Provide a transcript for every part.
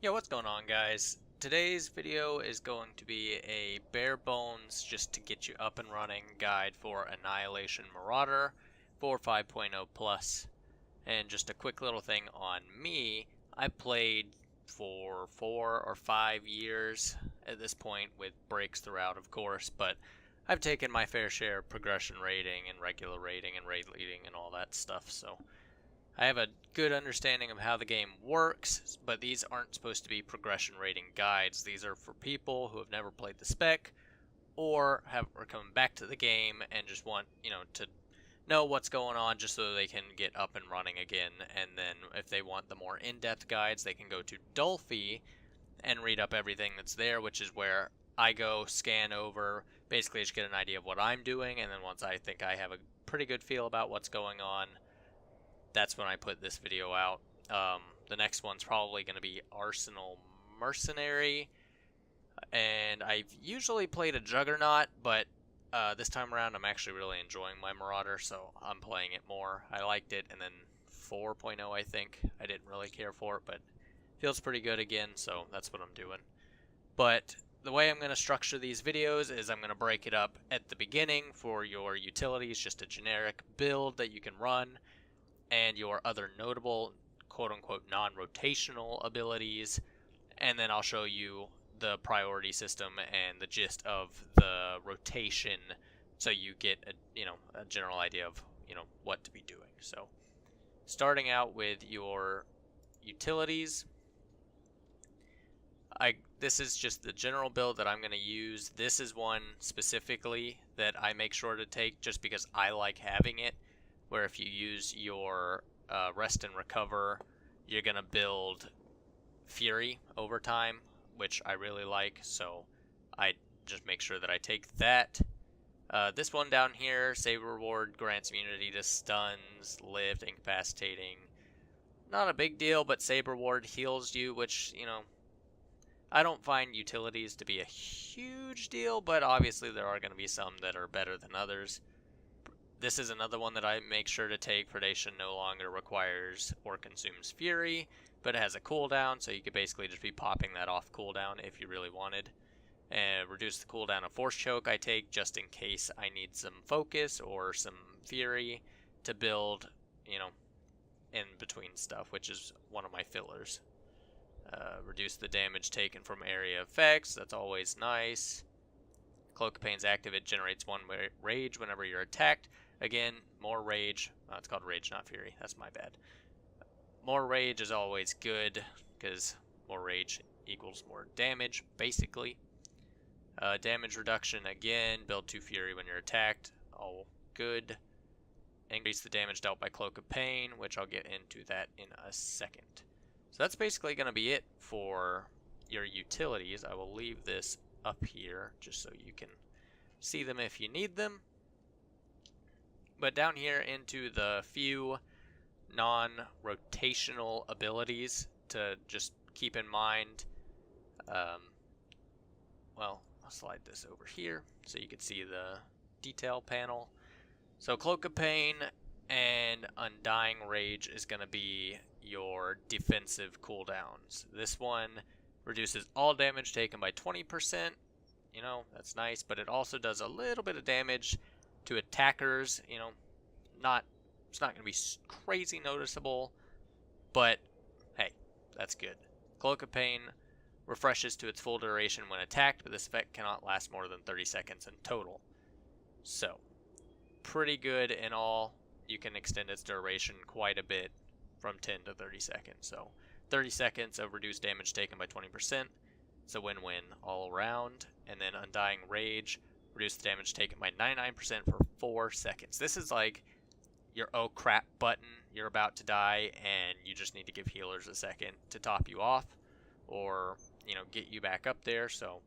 Yo, what's going on, guys? Today's video is going to be a bare bones, just to get you up and running, guide for Annihilation Marauder for 5.0 plus. And just a quick little thing on me, I played for 4 or 5 years at this point, with breaks throughout, of course, but I've taken my fair share of progression rating and regular rating and raid leading and all that stuff, so I have a good understanding of how the game works, but these aren't supposed to be progression rating guides. These are for people who have never played the spec or are coming back to the game and just want, to know what's going on just so they can get up and running again. And then if they want the more in-depth guides, they can go to Dolphy and read up everything that's there, which is where I go scan over, basically just get an idea of what I'm doing, and then once I think I have a pretty good feel about what's going on, that's when I put this video out. The next one's probably going to be Arsenal Mercenary, and I've usually played a Juggernaut, but this time around I'm actually really enjoying my Marauder, so I'm playing it more. I liked it, and then 4.0 I think, I didn't really care for it, but feels pretty good again, so that's what I'm doing. But the way I'm going to structure these videos is I'm going to break it up at the beginning for your utilities, just a generic build that you can run, and your other notable, quote-unquote, non-rotational abilities, and then I'll show you the priority system and the gist of the rotation, so you get a general idea of what to be doing. So, starting out with your utilities, this is just the general build that I'm going to use. This is one specifically that I make sure to take just because I like having it, where if you use your rest and recover, you're going to build Fury over time, which I really like, so I just make sure that I take that. This one down here, save reward, grants immunity to stuns, lift, incapacitating. Not a big deal, but save reward heals you, which, I don't find utilities to be a huge deal, but obviously there are going to be some that are better than others. This is another one that I make sure to take. Predation no longer requires or consumes Fury, but it has a cooldown, so you could basically just be popping that off cooldown if you really wanted. And reduce the cooldown of Force Choke I take just in case I need some focus or some Fury to build, in between stuff, which is one of my fillers. Reduce the damage taken from area effects, that's always nice. Cloak of Pain's active, it generates 1 rage whenever you're attacked. Again, more rage. Oh, it's called rage, not fury. That's my bad. More rage is always good, because more rage equals more damage, basically. Damage reduction, again, build 2 fury when you're attacked. All good. Increase the damage dealt by Cloak of Pain, which I'll get into that in a second. So that's basically going to be it for your utilities. I will leave this up here just so you can see them if you need them. But down here into the few non-rotational abilities to just keep in mind. Well, I'll slide this over here so you can see the detail panel. So Cloak of Pain and Undying Rage is going to be your defensive cooldowns. This one reduces all damage taken by 20%. That's nice, but it also does a little bit of damage to attackers. It's not going to be crazy noticeable, but hey, that's good. Cloak of Pain refreshes to its full duration when attacked, but this effect cannot last more than 30 seconds in total. So, pretty good in all. You can extend its duration quite a bit from 10 to 30 seconds. So, 30 seconds of reduced damage taken by 20%. It's a win-win all around. And then Undying Rage, reduce the damage taken by 99% for 4 seconds. This is like your oh crap button. You're about to die and you just need to give healers a second to top you off or, get you back up there. So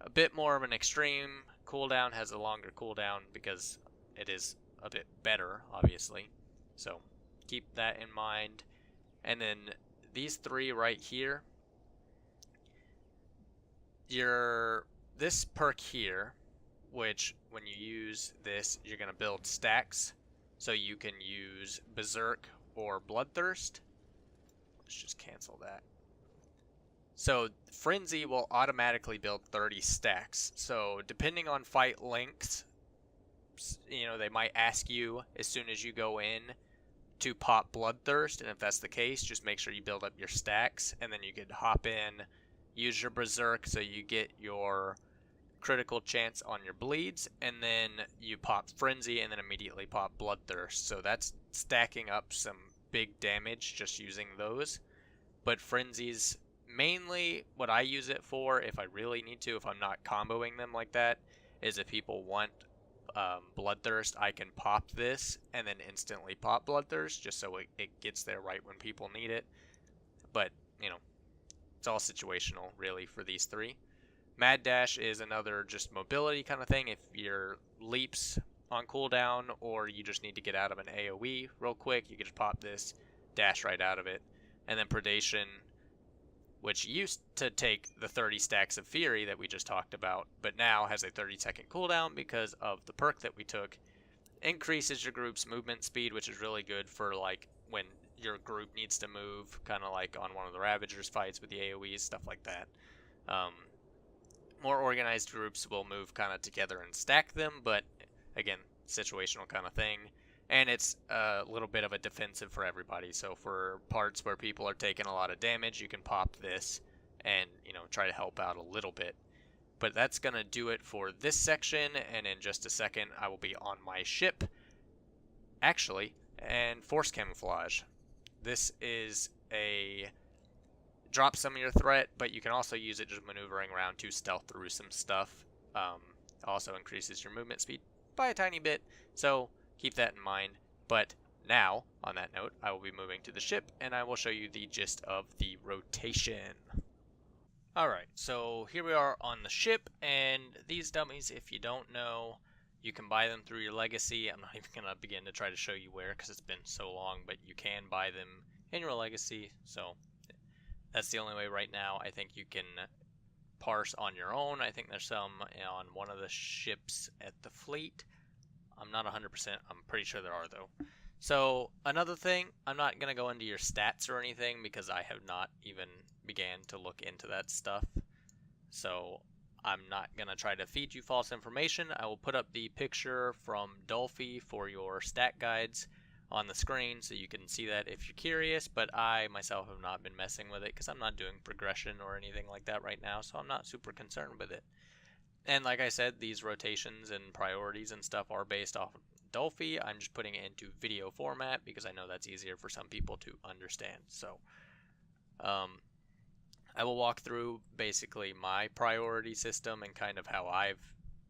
a bit more of an extreme cooldown, has a longer cooldown because it is a bit better, obviously. So keep that in mind. And then these 3 right here, this perk here, which when you use this, you're going to build stacks, so you can use Berserk or Bloodthirst. Let's just cancel that. So Frenzy will automatically build 30 stacks. So depending on fight lengths, they might ask you as soon as you go in to pop Bloodthirst, and if that's the case, just make sure you build up your stacks, and then you could hop in, use your Berserk so you get your critical chance on your bleeds, and then you pop Frenzy and then immediately pop Bloodthirst. So that's stacking up some big damage just using those. But Frenzy's mainly what I use it for, if I really need to, if I'm not comboing them like that, is if people want Bloodthirst, I can pop this and then instantly pop Bloodthirst just so it gets there right when people need it. But, it's all situational really for these three. Mad Dash is another just mobility kind of thing. If your leaps on cooldown or you just need to get out of an AoE real quick, you can just pop this, dash right out of it. And then Predation, which used to take the 30 stacks of Fury that we just talked about, but now has a 30-second cooldown because of the perk that we took. Increases your group's movement speed, which is really good for like when your group needs to move, kind of like on one of the Ravagers fights with the AoEs, stuff like that. More organized groups will move kind of together and stack them, but again, situational kind of thing. And it's a little bit of a defensive for everybody. So for parts where people are taking a lot of damage, you can pop this and, try to help out a little bit. But that's going to do it for this section, and in just a second I will be on my ship, actually, and Force Camouflage. This is a drop some of your threat, but you can also use it just maneuvering around to stealth through some stuff. Also increases your movement speed by a tiny bit, so keep that in mind. But now, on that note, I will be moving to the ship, and I will show you the gist of the rotation. Alright, so here we are on the ship, and these dummies, if you don't know, you can buy them through your legacy. I'm not even going to begin to try to show you where because it's been so long, but you can buy them in your legacy, so that's the only way right now. I think you can parse on your own. I think there's some on one of the ships at the fleet. I'm not 100%. I'm pretty sure there are, though. So another thing, I'm not going to go into your stats or anything because I have not even began to look into that stuff. So I'm not going to try to feed you false information. I will put up the picture from Dolphy for your stat guides on the screen so you can see that if you're curious, but I myself have not been messing with it because I'm not doing progression or anything like that right now, so I'm not super concerned with it. And like I said, these rotations and priorities and stuff are based off of Dolphy. I'm just putting it into video format because I know that's easier for some people to understand. So I will walk through basically my priority system and kind of how I've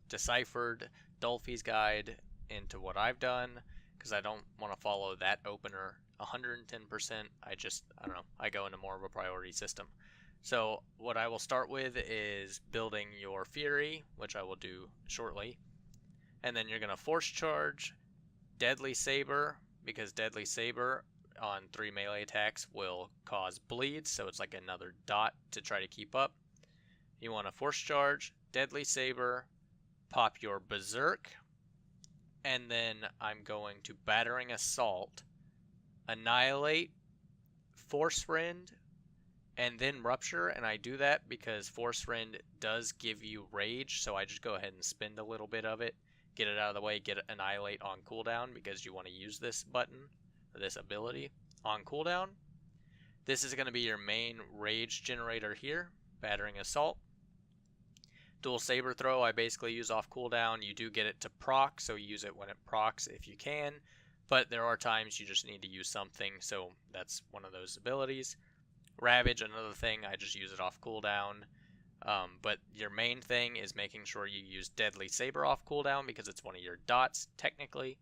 deciphered Dolphy's guide into what I've done, because I don't want to follow that opener 110%. I don't know, I go into more of a priority system. So what I will start with is building your Fury, which I will do shortly. And then you're going to Force Charge, Deadly Saber, because Deadly Saber on 3 melee attacks will cause bleeds, so it's like another dot to try to keep up. You want to Force Charge, Deadly Saber, pop your Berserk, and then I'm going to Battering Assault, Annihilate, Force Rend, and then Rupture. And I do that because Force Rend does give you Rage, so I just go ahead and spend a little bit of it, get it out of the way, get Annihilate on cooldown because you want to use this button, or this ability, on cooldown. This is going to be your main Rage generator here, Battering Assault. Dual Saber Throw I basically use off cooldown. You do get it to proc, so use it when it procs if you can, but there are times you just need to use something, so that's one of those abilities. Ravage, another thing, I just use it off cooldown. But your main thing is making sure you use Deadly Saber off cooldown because it's one of your dots, technically.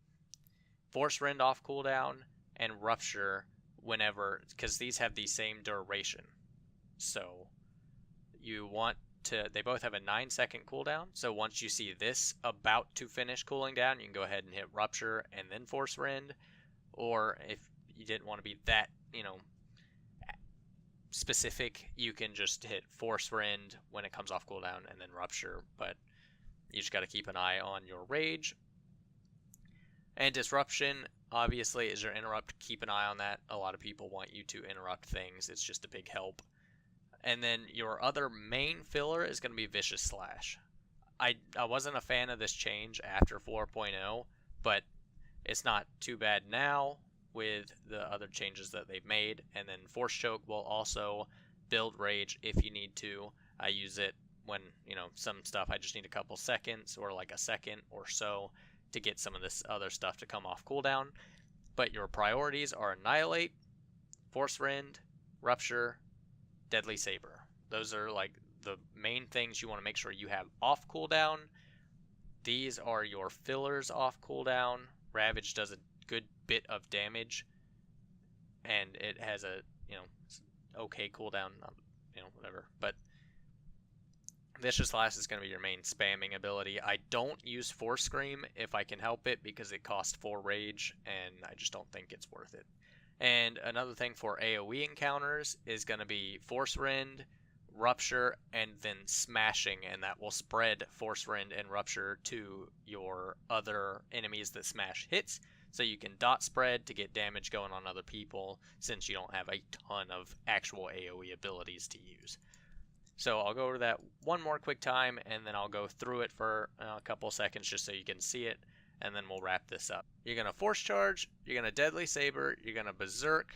Force Rend off cooldown, and Rupture whenever, because these have the same duration. So you want to, they both have a 9-second cooldown, so once you see this about to finish cooling down, you can go ahead and hit Rupture and then Force Rend. Or if you didn't want to be that, specific, you can just hit Force Rend when it comes off cooldown and then Rupture, but you just got to keep an eye on your Rage. And Disruption, obviously, is your interrupt. Keep an eye on that. A lot of people want you to interrupt things. It's just a big help. And then your other main filler is going to be Vicious Slash. I wasn't a fan of this change after 4.0, but it's not too bad now with the other changes that they've made. And then Force Choke will also build rage if you need to. I use it when, some stuff I just need a couple seconds or like a second or so to get some of this other stuff to come off cooldown. But your priorities are Annihilate, Force Rend, Rupture, Deadly Saber. Those are like the main things you want to make sure you have off cooldown. These are your fillers off cooldown. Ravage does a good bit of damage, and it has a okay cooldown, whatever. But Vicious Slash is going to be your main spamming ability. I don't use Force Scream if I can help it because it costs 4 rage, and I just don't think it's worth it. And another thing for AoE encounters is going to be Force Rend, Rupture, and then Smashing, and that will spread Force Rend and Rupture to your other enemies that Smash hits, so you can dot spread to get damage going on other people since you don't have a ton of actual AoE abilities to use. So I'll go over that one more quick time, and then I'll go through it for a couple seconds just so you can see it, and then we'll wrap this up. You're going to Force Charge, you're going to Deadly Saber, you're going to Berserk,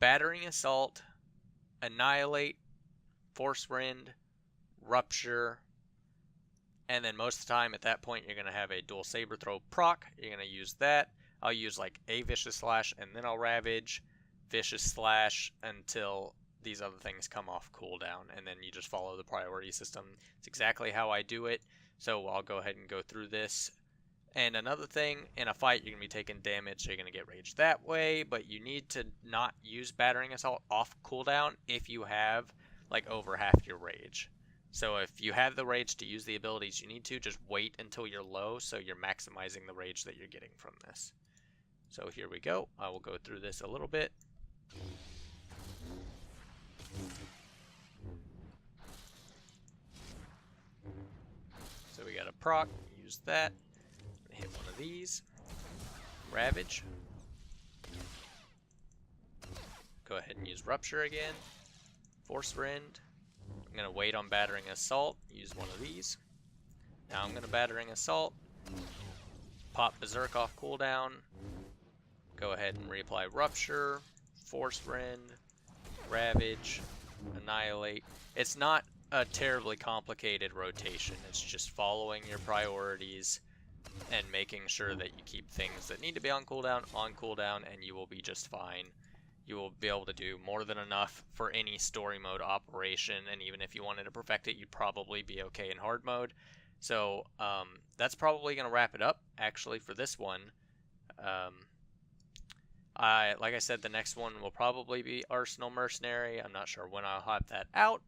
Battering Assault, Annihilate, Force Rend, Rupture, and then most of the time at that point you're going to have a dual Saber Throw proc. You're going to use that. I'll use like a Vicious Slash, and then I'll Ravage, Vicious Slash until these other things come off cooldown, and then you just follow the priority system. It's exactly how I do it, so I'll go ahead and go through this. And another thing, in a fight you're going to be taking damage, so you're going to get rage that way, but you need to not use Battering Assault off cooldown if you have like over half your rage. So if you have the rage to use the abilities you need to, just wait until you're low so you're maximizing the rage that you're getting from this. So here we go. I will go through this a little bit. So we got a proc, use that, hit one of these, Ravage, go ahead and use Rupture again, Force Rend, I'm going to wait on Battering Assault, use one of these, now I'm going to Battering Assault, pop Berserk off cooldown, go ahead and reapply Rupture, Force Rend, Ravage, Annihilate. It's not a terribly complicated rotation. It's just following your priorities and making sure that you keep things that need to be on cooldown, and you will be just fine. You will be able to do more than enough for any story mode operation, and even if you wanted to perfect it, you'd probably be okay in hard mode. So that's probably going to wrap it up, actually, for this one. Like I said, the next one will probably be Arsenal Mercenary. I'm not sure when I'll have that out.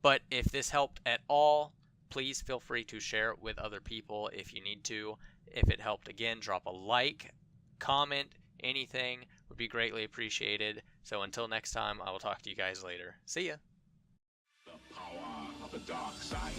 But if this helped at all, please feel free to share it with other people if you need to. If it helped, again, drop a like, comment, anything would be greatly appreciated. So until next time, I will talk to you guys later. See ya. The power of the dark side.